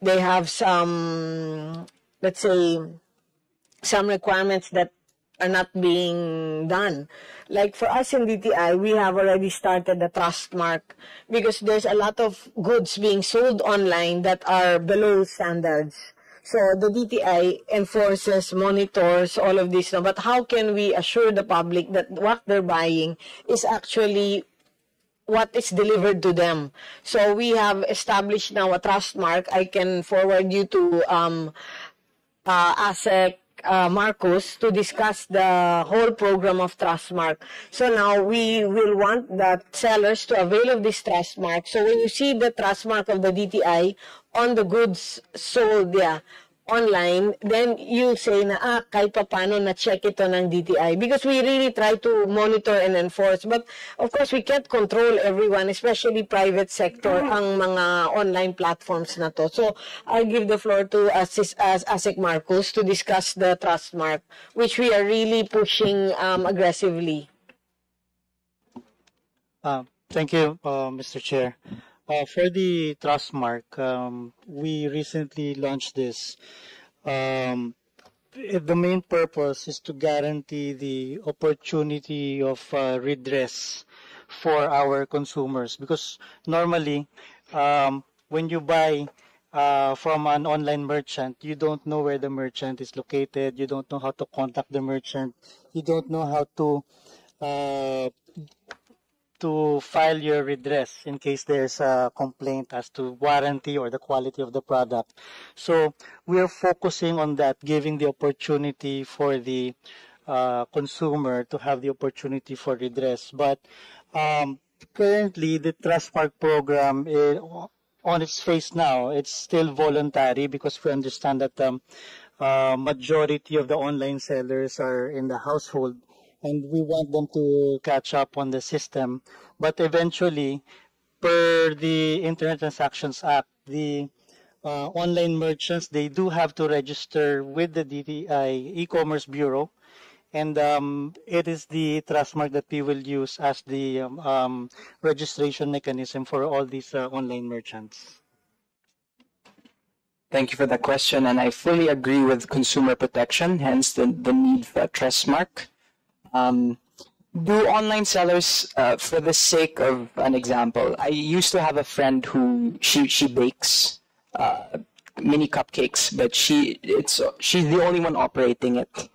they have some, let's say, some requirements that are not being done. Like for us in DTI, we have already started the trust mark because there's a lot of goods being sold online that are below standards. So the DTI enforces, monitors all of this. But how can we assure the public that what they're buying is actually what is delivered to them? So we have established now a trust mark. I can forward you to ASEC Marcos to discuss the whole program of Trustmark. So now we will want that sellers to avail of this Trustmark. So when you see the Trustmark of the DTI on the goods sold online, then you say na, kahit pa paano na-check ito ng DTI. Because we really try to monitor and enforce. But, of course, we can't control everyone, especially private sector, ang mga online platforms na to. So, I'll give the floor to ASEC Marcos to discuss the Trustmark, which we are really pushing aggressively. Thank you, Mr. Chair. For the Trustmark, we recently launched this. The main purpose is to guarantee the opportunity of redress for our consumers. Because normally, when you buy from an online merchant, you don't know where the merchant is located, you don't know how to contact the merchant, you don't know how to file your redress in case there's a complaint as to warranty or the quality of the product. So we are focusing on that, giving the opportunity for the consumer to have the opportunity for redress. But currently, the Trustmark program, on its face now, it's still voluntary because we understand that the majority of the online sellers are in the household, and we want them to catch up on the system. But eventually, per the Internet Transactions Act, the online merchants, they do have to register with the DTI E-Commerce Bureau, and it is the Trustmark that we will use as the registration mechanism for all these online merchants. Thank you for that question, and I fully agree with consumer protection, hence the need for a Trustmark. Do online sellers, for the sake of an example, I used to have a friend who she bakes mini cupcakes, but she's the only one operating it.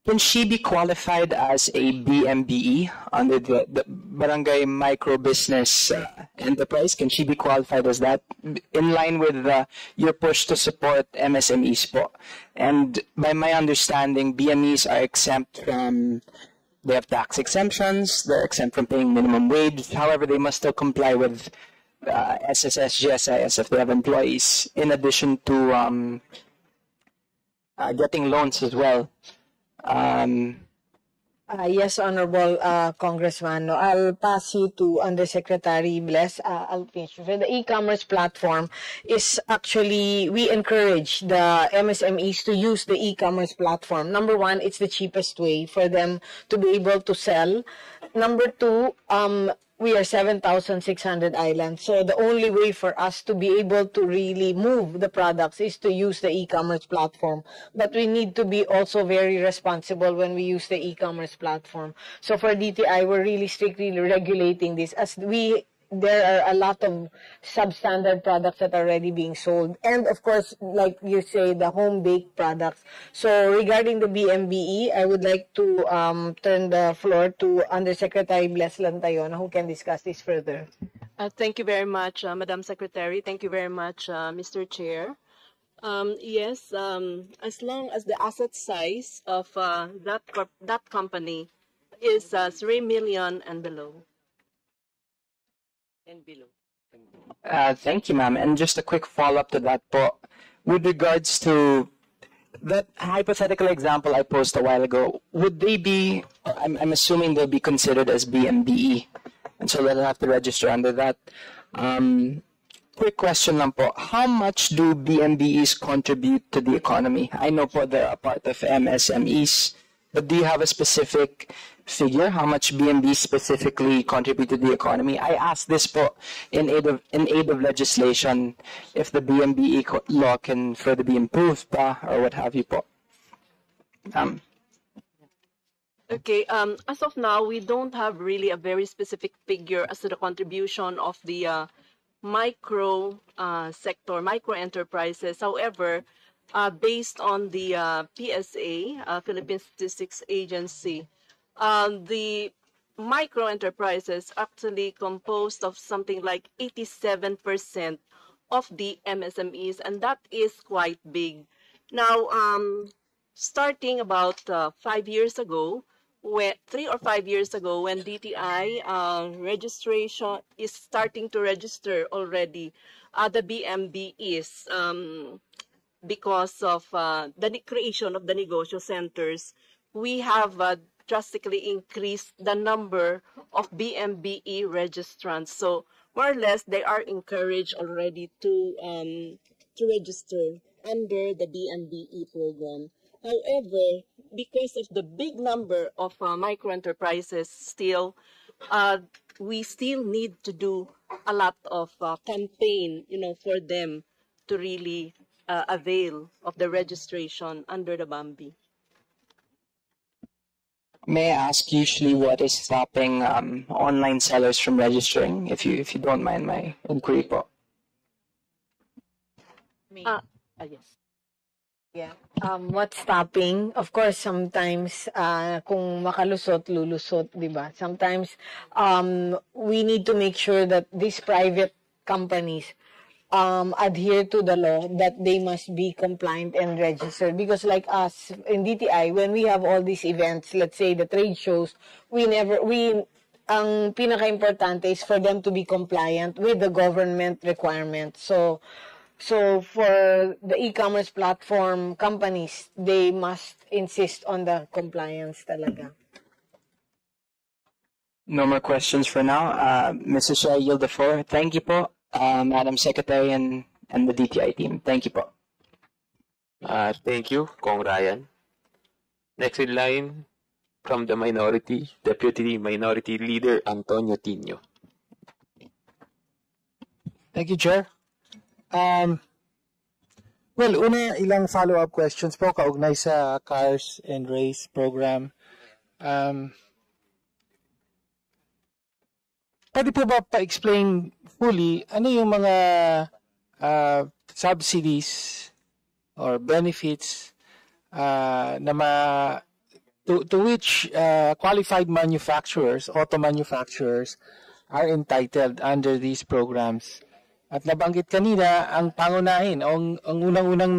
Can she be qualified as a BMBE under the Barangay Micro Business Enterprise? Can she be qualified as that in line with your push to support MSMEs po? And by my understanding, BMEs are exempt from, they have tax exemptions, they're exempt from paying minimum wage. However, they must still comply with SSS, GSIS if they have employees, in addition to getting loans as well. Yes, Honorable Congressman. No, I'll pass you to Undersecretary Bless. I'll finish. So the e-commerce platform is actually, we encourage the MSMEs to use the e-commerce platform. Number one, it's the cheapest way for them to be able to sell. Number two, we are 7,600 islands. So the only way for us to be able to really move the products is to use the e-commerce platform. But we need to be also very responsible when we use the e-commerce platform. So for DTI, we're really strictly regulating this, as there are a lot of substandard products that are already being sold. And of course, like you say, the home-baked products. So regarding the BMBE, I would like to turn the floor to Undersecretary Bless Lantayon, who can discuss this further. Thank you very much, Madam Secretary. Thank you very much, Mr. Chair. Yes, as long as the asset size of that company is 3 million and below. Thank you, ma'am. And just a quick follow-up to that, po. With regards to that hypothetical example I posed a while ago, would they be, I'm assuming they'll be considered as BMBE, and so they'll have to register under that. Quick question lang po, how much do BMBEs contribute to the economy? I know po they're a part of MSMEs, But do you have a specific figure how much BMB specifically contribute to the economy? I asked this po in aid of legislation if the BMB law can further be improved pa or what have you po. Okay, as of now, we don't have really a very specific figure as to the contribution of the micro sector, micro enterprises. However, based on the PSA, Philippine Statistics Agency, the micro enterprises actually composed of something like 87% of the MSMEs, and that is quite big. Now, starting about 5 years ago, 3 or 5 years ago, when DTI registration is starting to register already, the BMB is because of the creation of the negosyo centers, we have drastically increased the number of BMBE registrants. So more or less, they are encouraged already to register under the BMBE program. However, because of the big number of micro enterprises still, we still need to do a lot of campaign, for them to really avail of the registration under the BAMBI. May I ask usually what is stopping online sellers from registering, if you don't mind my inquiry po? Yes. Yeah. What's stopping? Of course, sometimes kung makalusot, lulusot, di ba? Sometimes we need to make sure that these private companies adhere to the law, that they must be compliant and registered. Because like us in DTI, when we have all these events, let's say the trade shows, ang pinaka-importante is for them to be compliant with the government requirements. So for the e-commerce platform companies, they must insist on the compliance talaga. No more questions for now. Mrs. Chair, I yield the floor. Thank you po, Madam Secretary and the DTI team. Thank you po. Thank you, Kong Ryan. Next in line, from the minority, Deputy Minority Leader Antonio Tino. Thank you, Chair. Well, una, ilang follow-up questions po kaugnay sa Cars and Race program. Pwede po ba pa-explain fully ano yung mga subsidies or benefits to which qualified manufacturers, auto manufacturers, are entitled under these programs? At nabanggit kanina, ang pangunahin, ang unang-unang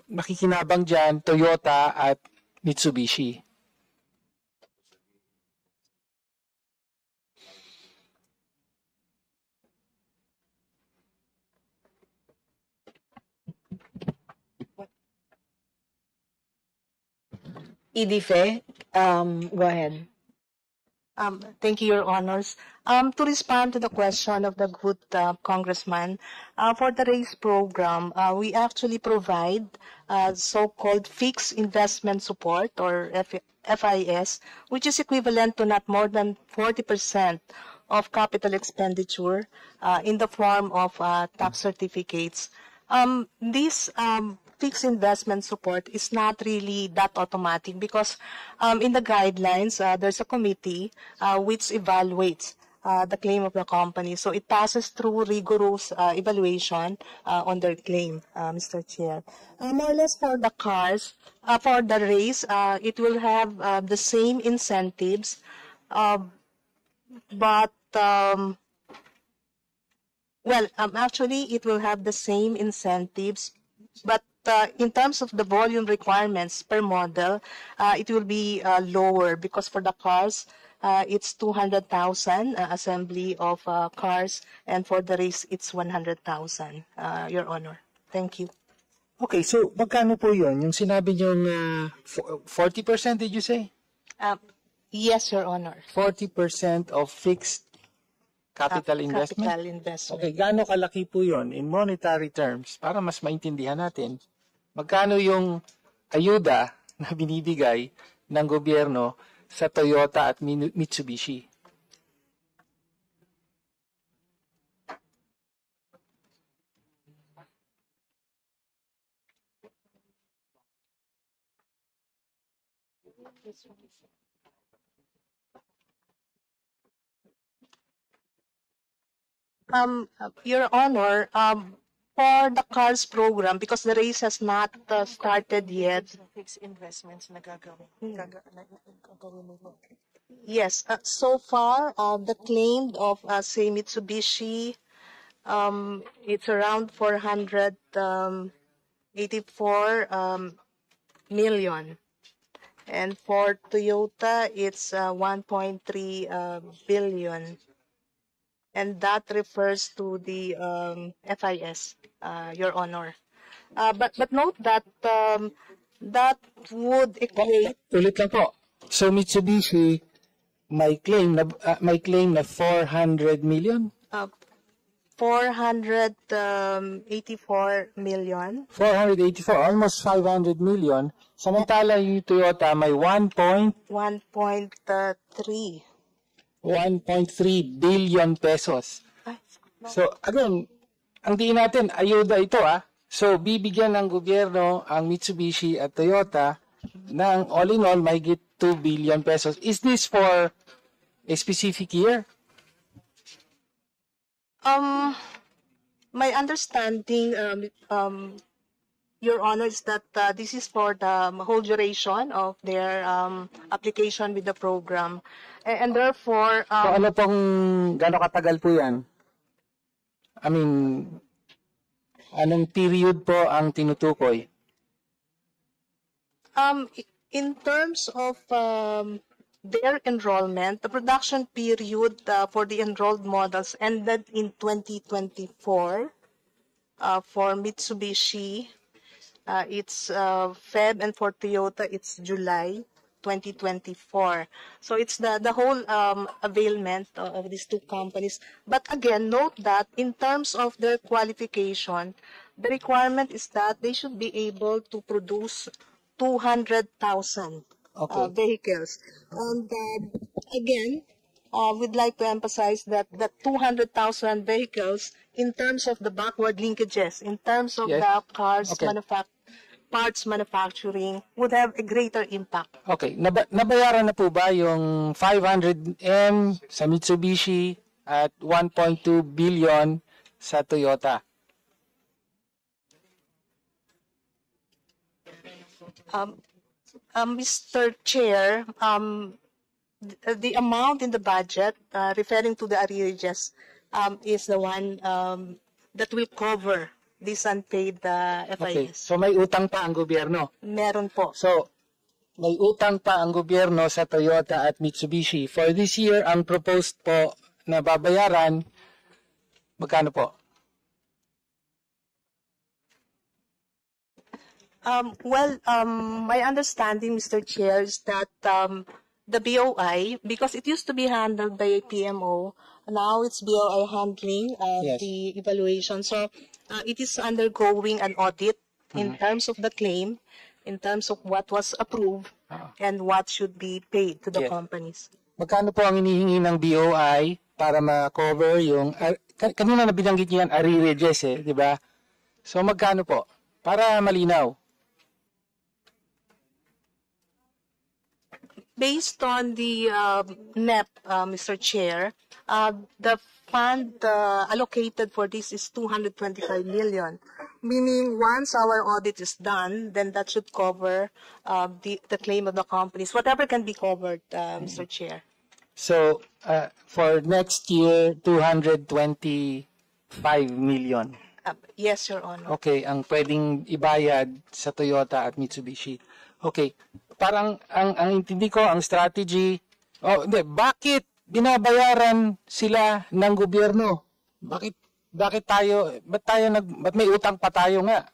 nakikinabang dyan, Toyota at Mitsubishi. Idife, go ahead. Thank you, Your Honors. To respond to the question of the good Congressman, for the RACE program, we actually provide so-called fixed investment support, or FIS, which is equivalent to not more than 40% of capital expenditure in the form of tax certificates. This fixed investment support is not really that automatic because in the guidelines, there's a committee which evaluates the claim of the company. So it passes through rigorous evaluation on their claim, Mr. Chair. More or less for the cars, for the race, it will have the same incentives, but actually it will have the same incentives, but in terms of the volume requirements per model, it will be lower because for the cars, it's 200,000 assembly of cars, and for the race, it's 100,000, Your Honor. Thank you. Okay, so magkano po yun? Yung sinabi niyong 40%, did you say? Yes, Your Honor. 40% of fixed capital investment? Capital investment. Okay, gaano kalaki po yun in monetary terms para mas maintindihan natin? Magkano yung ayuda na binibigay ng gobyerno sa Toyota at Mitsubishi? Your Honor, for the CARS program, because the race has not started yet. Fixed investments na gagawin. Yes, so far, the claim of, say, Mitsubishi, it's around 484 million. And for Toyota, it's 1.3 billion. And that refers to the FIS, Your Honor. But note that that would equate. Ulit lang po. So Mitsubishi may claim na 400 million? 484 million. 484, almost 500 million. Samantala yung Toyota may 1.3 billion pesos. So again, ang diin natin, ayuda ito So bibigyan ng gobyerno ang Mitsubishi at Toyota ng all in all may 2 billion pesos. Is this for a specific year? My understanding, Your Honor, is that this is for the whole duration of their application with the program. And therefore... so ano pong, gano'ng katagal po yan? I mean, anong period po ang tinutukoy? In terms of their enrollment, the production period for the enrolled models ended in 2024. For Mitsubishi, it's Feb, and for Toyota, it's July 2024. So it's the whole availment of these two companies. But again, note that in terms of their qualification, the requirement is that they should be able to produce 200,000 vehicles. And again, we'd like to emphasize that the 200,000 vehicles, in terms of the backward linkages, in terms of the cars parts manufacturing, would have a greater impact. Okay. Nabayaran na po ba yung 500M sa Mitsubishi at 1.2 billion sa Toyota? Mr. Chair, the amount in the budget referring to the arrearages is the one that will cover this unpaid FIS. Okay. So may utang pa ang gobyerno? Meron po. So may utang pa ang gobyerno sa Toyota at Mitsubishi. For this year, ang proposed po na babayaran, magkano po? My understanding, Mr. Chair, is that the BOI, because it used to be handled by a PMO, now it's BOI handling the evaluation. So it is undergoing an audit in terms of the claim, in terms of what was approved, and what should be paid to the companies. Magkano po ang inihingi ng BOI para ma-cover yung, kanina na binanggit niyo yan, arrearages di ba? So magkano po? Para malinaw. Based on the NEP, Mr. Chair, the fund allocated for this is 225 million. Meaning, once our audit is done, then that should cover the claim of the companies, whatever can be covered, Mr. Chair. So, for next year, 225 million. Yes, Your Honor. Okay, ang pwedeng ibayad sa Toyota at Mitsubishi. Okay, parang ang intindi ko, ang strategy, bakit binabayaran sila ng gobyerno? Bakit may utang pa tayo nga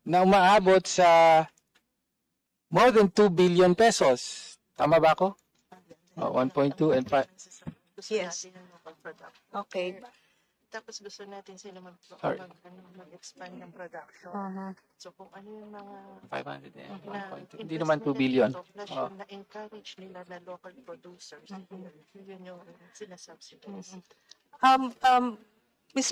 na umaabot sa more than 2 billion pesos? Tama ba ako? 1.2 and 5. Yes. Okay. tapos gusto natin sila Sorry. mag-expand ng production. So kung ano yung mga 500 and na 1.2. Hindi naman 2 billion. plus Oh. yung na-encourage nila na local producers, yun yung sinasubsidize.